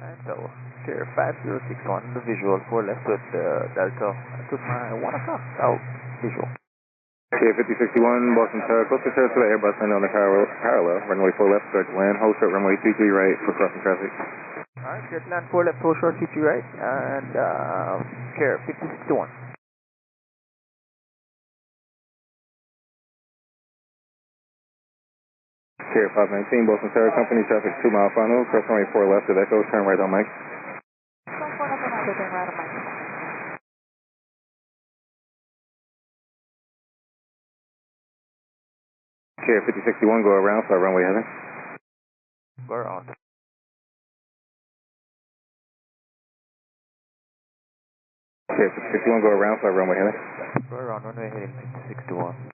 Alright, so Care 5061, the visual, 4 left with Delta. I took my 1 o'clock out visual. Care 5061, Boston Tower, close to the Airbus line on the parallel, runway 4 left, start to land, hold short runway 33 right for crossing traffic. Alright, clear to land 4 left, hold short 33 right, and Care 5061. Care 519, Boston Tower, company traffic 2 mile final, cross runway 4 left at Echo, turn right on Mike. Turn right on Mike. Care 5061, go around, fly runway heading. Go around. Care 5061, go around, fly runway heading. Go around, runway heading 5061.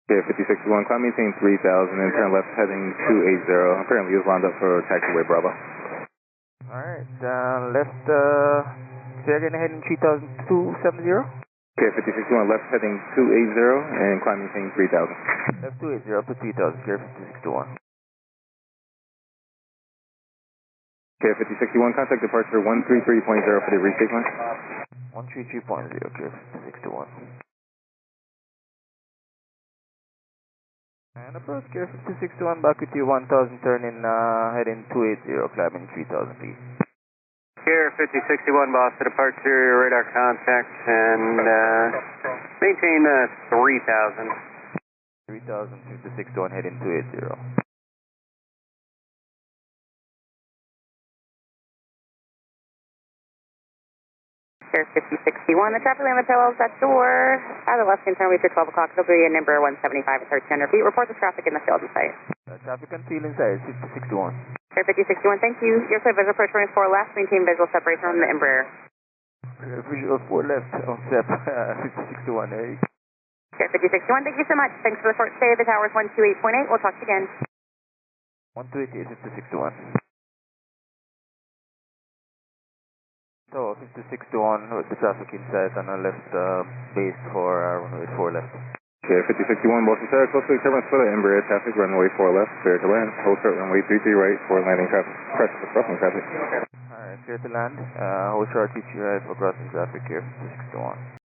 Care 5061, climb maintain 3000 and turn left heading 280. Apparently is lined up for taxiway Bravo. Alright, left, say again, heading 3270. Care 5061, left heading 280 and climb maintain 3000. Left 280 up to 3000, Care 5061. Care 5061, contact departure 133.0 for the retake line. 133.0, Care 5061. And approach Care 5061, back with you 1000, turning, heading 280, climbing 3000 feet. Care 5061, Boston departure, radar contact, and maintain 3000. 3000, 5061, heading 280. Care 5061, the traffic lane parallels that door. Out of the left-hand turn, we for 12 o'clock. It'll be a number 175 at 1300 feet. Report the traffic in the field in sight. Traffic and field inside, 5061. Care 5061, thank you. You're clear visual approach runway 4 left. Maintain visual separation from the Embraer. Visual 4 left on SEP, 5061, eh? Care 5061, thank you so much. Thanks for the short stay. The tower is 128.8. We'll talk to you again. 128, 5061. So 5061 with the traffic inside and a left base for runway 4 left. Care 5061, Boston Tower, close to the turbulence for the Embraer traffic, runway 4 left, clear to land, hold short runway 33 right for landing traffic, pressure for crossing traffic. Alright, clear to land, hold short 33 right for crossing traffic here, 5061.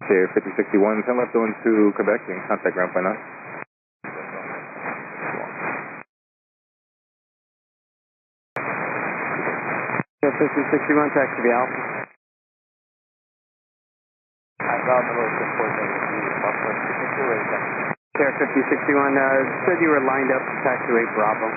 Care 5061, 10 left going to Quebec and contact ground point 9. Care 5061, taxi to Alpha. I got the most important situation. Care 5061, said you were lined up for taxiway Bravo.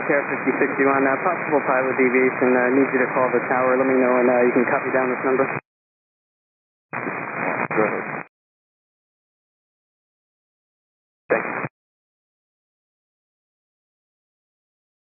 Care 5061, possible pilot deviation, need you to call the tower, let me know and you can copy down this number. Go ahead.